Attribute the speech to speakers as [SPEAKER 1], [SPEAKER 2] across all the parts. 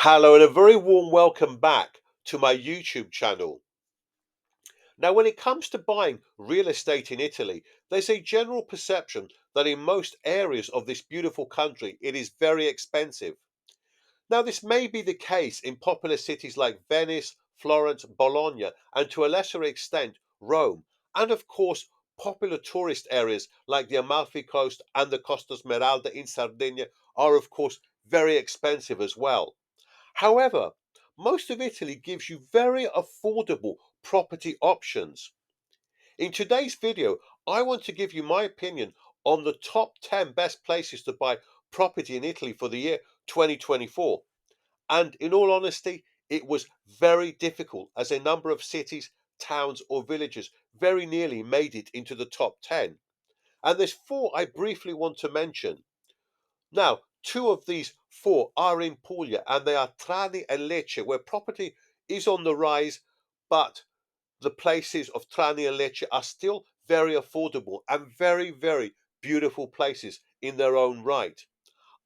[SPEAKER 1] Hello and a very warm welcome back to my YouTube channel. Now, when it comes to buying real estate in Italy, there's a general perception that in most areas of this beautiful country, it is very expensive. Now, this may be the case in popular cities like Venice, Florence, Bologna, and to a lesser extent, Rome, and of course, popular tourist areas like the Amalfi Coast and the Costa Smeralda in Sardinia are, of course, very expensive as well. However, most of Italy gives you very affordable property options. In today's video, I want to give you my opinion on the top 10 best places to buy property in Italy for the year 2024. And in all honesty, it was very difficult as a number of cities, towns, or villages very nearly made it into the top 10. And there's four I briefly want to mention. Now, two of these four are in Puglia, and they are Trani and Lecce, where property is on the rise, but the places of Trani and Lecce are still very affordable and very, very beautiful places in their own right.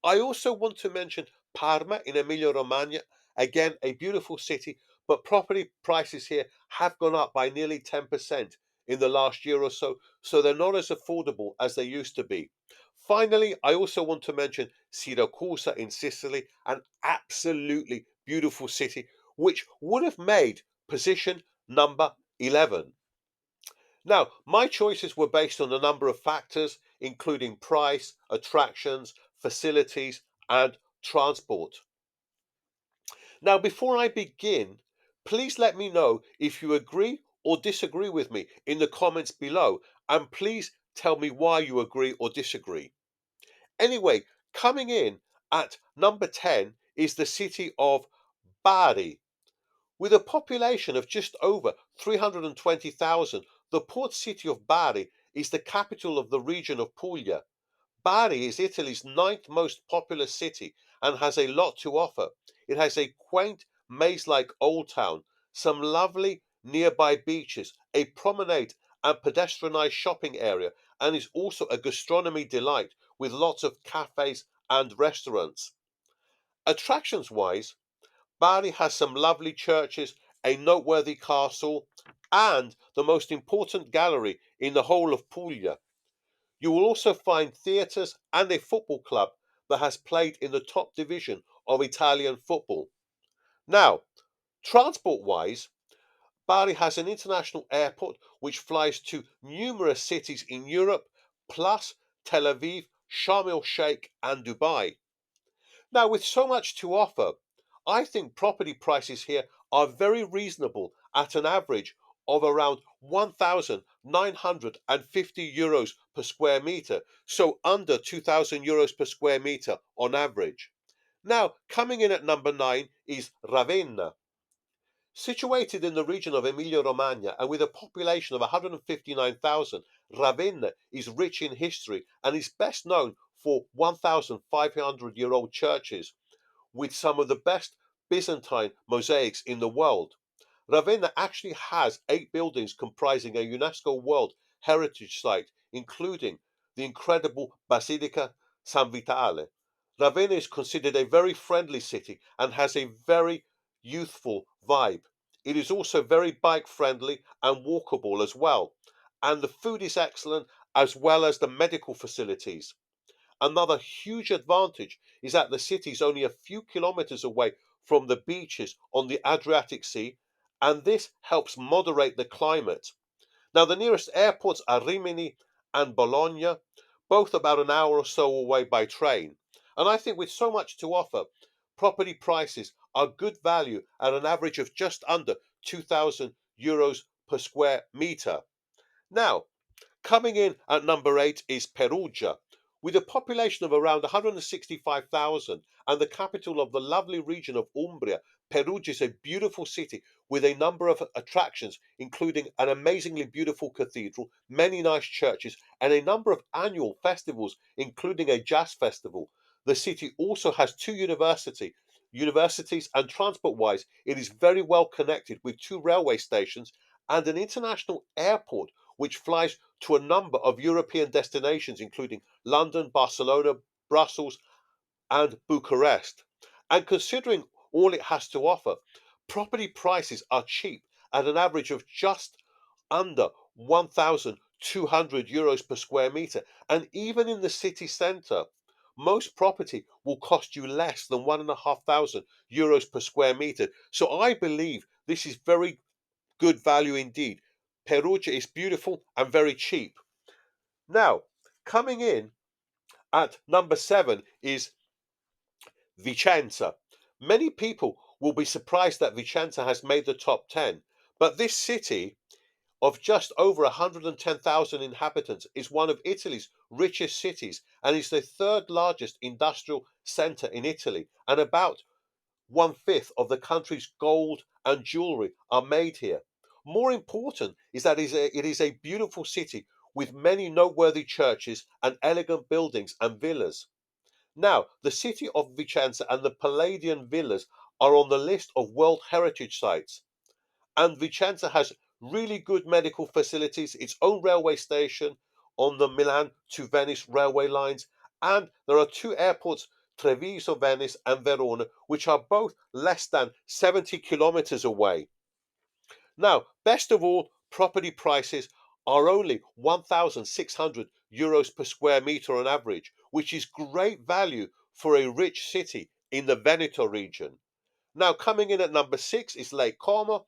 [SPEAKER 1] I also want to mention Parma in Emilia-Romagna, again a beautiful city, but property prices here have gone up by nearly 10% in the last year or so, so they're not as affordable as they used to be. Finally, I also want to mention Siracusa in Sicily, an absolutely beautiful city, which would have made position number 11. Now, my choices were based on a number of factors, including price, attractions, facilities, and transport. Now, before I begin, please let me know if you agree or disagree with me in the comments below, and please tell me why you agree or disagree. Anyway, coming in at number 10 is the city of Bari. With a population of just over 320,000, the port city of Bari is the capital of the region of Puglia. Bari is Italy's ninth most populous city and has a lot to offer. It has a quaint, maze-like old town, some lovely nearby beaches, a promenade and pedestrianised shopping area, and is also a gastronomy delight with lots of cafes and restaurants. Attractions-wise, Bari has some lovely churches, a noteworthy castle, and the most important gallery in the whole of Puglia. You will also find theatres and a football club that has played in the top division of Italian football. Now, transport wise, Bari has an international airport which flies to numerous cities in Europe, plus Tel Aviv, Sharm el Sheikh, and Dubai. Now, with so much to offer, I think property prices here are very reasonable at an average of around 1,950 euros per square meter, so under 2,000 euros per square meter on average. Now, coming in at number 9 is Ravenna. Situated in the region of Emilia-Romagna and with a population of 159,000, Ravenna is rich in history and is best known for 1,500-year-old churches with some of the best Byzantine mosaics in the world. Ravenna actually has 8 buildings comprising a UNESCO World Heritage Site, including the incredible Basilica San Vitale. Ravenna is considered a very friendly city and has a very youthful vibe. It is also very bike friendly and walkable as well. And the food is excellent as well as the medical facilities. Another huge advantage is that the city is only a few kilometers away from the beaches on the Adriatic Sea, and this helps moderate the climate. Now, the nearest airports are Rimini and Bologna, both about an hour or so away by train. And I think with so much to offer, property prices are good value at an average of just under 2,000 euros per square meter. Now, coming in at number 8 is Perugia. With a population of around 165,000 and the capital of the lovely region of Umbria, Perugia is a beautiful city with a number of attractions, including an amazingly beautiful cathedral, many nice churches, and a number of annual festivals, including a jazz festival. The city also has two universities, and transport-wise, it is very well connected with two railway stations and an international airport which flies to a number of European destinations, including London, Barcelona, Brussels, and Bucharest. And considering all it has to offer. Property prices are cheap at an average of just under 1,200 euros per square meter. And even in the city centre, most property will cost you less than 1,500 euros per square meter. So I believe this is very good value indeed. Perugia is beautiful and very cheap. Now, coming in at number 7 is Vicenza. Many people will be surprised that Vicenza has made the top 10, but this city of just over 110,000 inhabitants is one of Italy's richest cities and is the third largest industrial centre in Italy, and about one fifth of the country's gold and jewellery are made here. More important is that it is a beautiful city with many noteworthy churches and elegant buildings and villas. Now, the city of Vicenza and the Palladian villas are on the list of World Heritage Sites, and Vicenza has really good medical facilities, its own railway station on the Milan to Venice railway lines, and there are two airports, Treviso Venice and Verona, which are both less than 70 kilometers away. Now, best of all, property prices are only 1,600 euros per square meter on average, which is great value for a rich city in the Veneto region. Now, coming in at number 6 is Lake Como.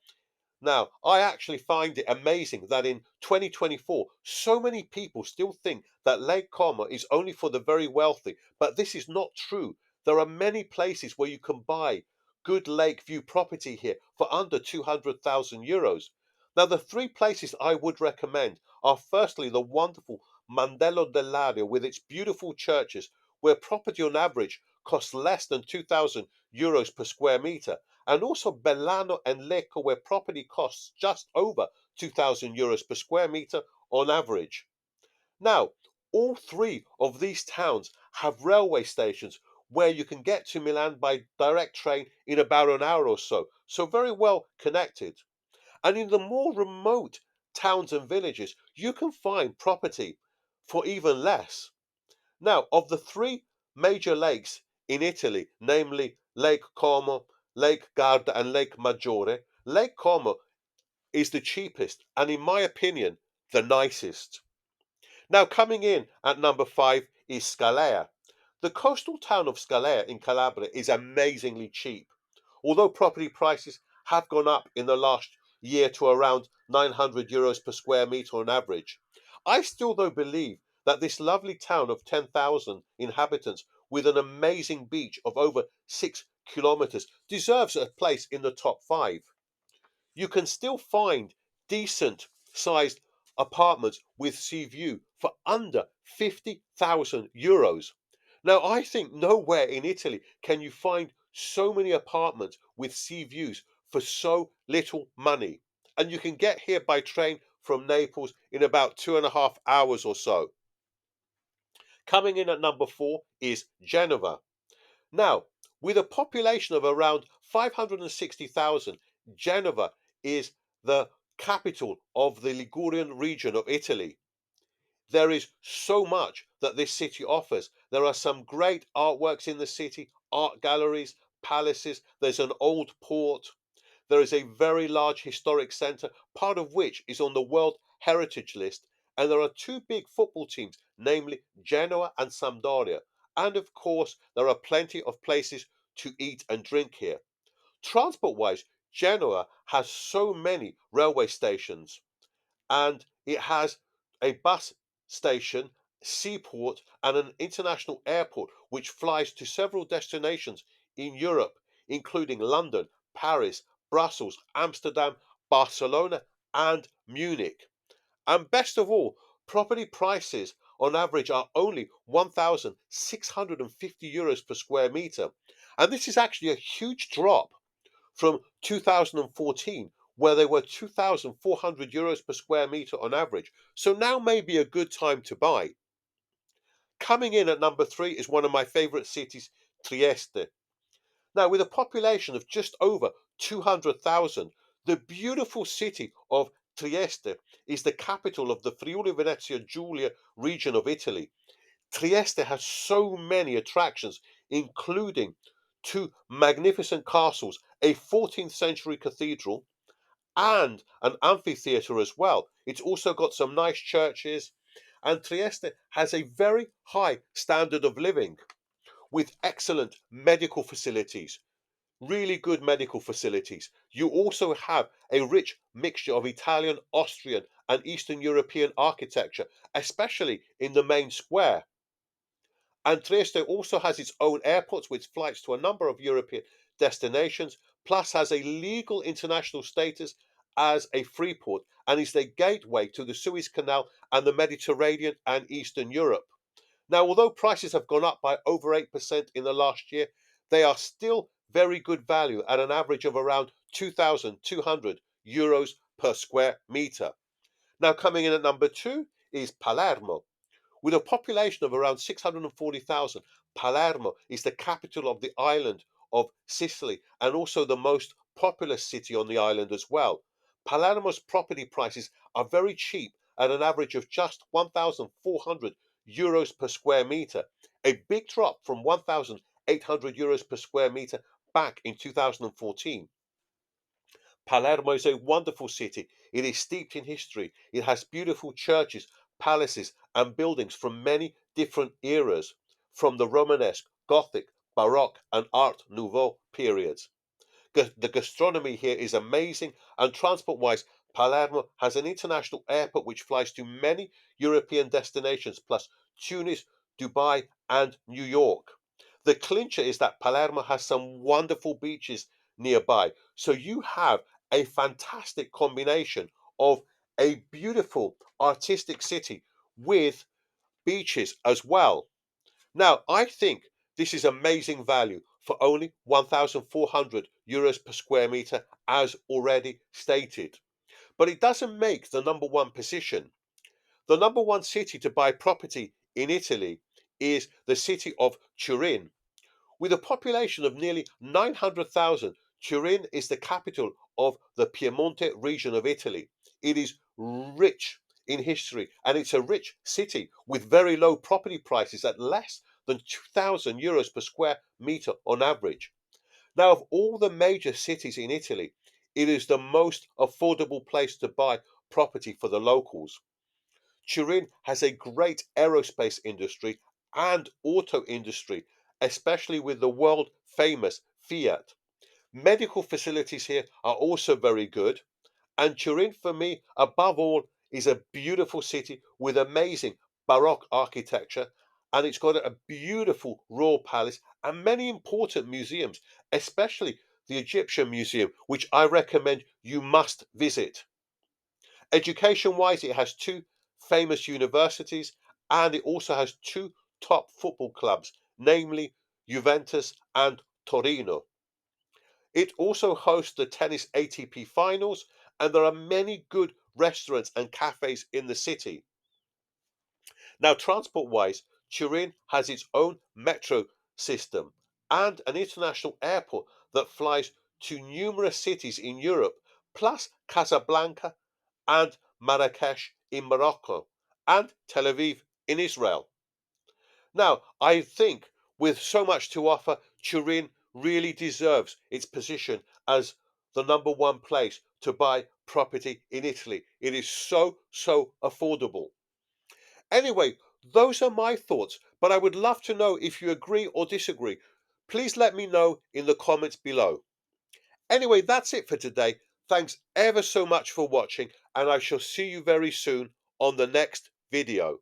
[SPEAKER 1] Now, I actually find it amazing that in 2024, so many people still think that Lake Como is only for the very wealthy, but this is not true. There are many places where you can buy good lake view property here for under 200,000 euros. Now, the three places I would recommend are firstly the wonderful Mandello dell'Aria with its beautiful churches, where property on average costs less than 2,000 euros per square meter, and also Bellano and Lecco, where property costs just over 2,000 euros per square meter on average. Now, all three of these towns have railway stations where you can get to Milan by direct train in about an hour or so, so very well connected. And in the more remote towns and villages, you can find property for even less. Now, of the three major lakes in Italy, namely Lake Como, Lake Garda, and Lake Maggiore, Lake Como is the cheapest and, in my opinion, the nicest. Now, coming in at number 5 is Scalea. The coastal town of Scalea in Calabria is amazingly cheap, although property prices have gone up in the last year to around 900 euros per square meter on average. I still, though, believe that this lovely town of 10,000 inhabitants with an amazing beach of over 6 kilometers deserves a place in the top 5. You can still find decent sized apartments with sea view for under 50,000 euros. Now, I think nowhere in Italy can you find so many apartments with sea views for so little money. And you can get here by train from Naples in about 2.5 hours or so. Coming in at number 4 is Genova. Now, with a population of around 560,000, Genova is the capital of the Ligurian region of Italy. There is so much that this city offers. There are some great artworks in the city, art galleries, palaces, there's an old port, there is a very large historic centre, part of which is on the World Heritage List, and there are two big football teams, namely Genoa and Sampdoria. And of course, there are plenty of places to eat and drink here. Transport wise, Genoa has so many railway stations, and it has a bus station, seaport, and an international airport which flies to several destinations in Europe, including London, Paris, Brussels, Amsterdam, Barcelona, and Munich. And best of all, property prices on average are only 1,650 euros per square meter. And this is actually a huge drop from 2014, where they were 2,400 euros per square meter on average. So now may be a good time to buy. Coming in at number 3 is one of my favorite cities, Trieste. Now, with a population of just over 200,000, the beautiful city of Trieste is the capital of the Friuli Venezia Giulia region of Italy. Trieste has so many attractions, including two magnificent castles, a 14th century cathedral, and an amphitheatre as well. It's also got some nice churches, and Trieste has a very high standard of living with excellent medical facilities, really good medical facilities. You also have a rich mixture of Italian, Austrian, and Eastern European architecture, especially in the main square. And Trieste also has its own airports with flights to a number of European destinations, plus has a legal international status as a free port and is the gateway to the Suez Canal and the Mediterranean and Eastern Europe. Now, although prices have gone up by over 8% in the last year, they are still very good value at an average of around 2,200 euros per square meter. Now, coming in at number two is Palermo. With a population of around 640,000, Palermo is the capital of the island of Sicily and also the most populous city on the island as well. Palermo's property prices are very cheap at an average of just 1,400 euros per square meter, a big drop from 1,800 euros per square meter back in 2014. Palermo is a wonderful city. It is steeped in history. It has beautiful churches, palaces, and buildings from many different eras, from the Romanesque, Gothic, Baroque, and Art Nouveau periods. The gastronomy here is amazing, and transport wise, Palermo has an international airport which flies to many European destinations, plus Tunis, Dubai, and New York. The clincher is that Palermo has some wonderful beaches nearby, so you have a fantastic combination of a beautiful artistic city with beaches as well. Now, I think this is amazing value for only 1,400 euros per square meter, as already stated. But it doesn't make the number one position. The number one city to buy property in Italy is the city of Turin. With a population of nearly 900,000, Turin is the capital of the Piemonte region of Italy. It is rich in history and it's a rich city with very low property prices at less than 2,000 euros per square meter on average. Now, of all the major cities in Italy, it is the most affordable place to buy property for the locals. Turin has a great aerospace industry and auto industry, especially with the world famous Fiat. Medical facilities here are also very good, and Turin, for me, above all, is a beautiful city with amazing Baroque architecture, and it's got a beautiful royal palace and many important museums, especially the Egyptian Museum, which I recommend you must visit. Education wise, it has two famous universities and it also has two top football clubs, namely Juventus and Torino. It also hosts the tennis ATP finals, and there are many good restaurants and cafes in the city. Now, transport wise, Turin has its own metro system and an international airport that flies to numerous cities in Europe, plus Casablanca and Marrakesh in Morocco, and Tel Aviv in Israel. Now, I think with so much to offer, Turin really deserves its position as the number one place to buy property in Italy. It is so affordable. Anyway, those are my thoughts, but I would love to know if you agree or disagree. Please let me know in the comments below. Anyway, that's it for today. Thanks ever so much for watching, and I shall see you very soon on the next video.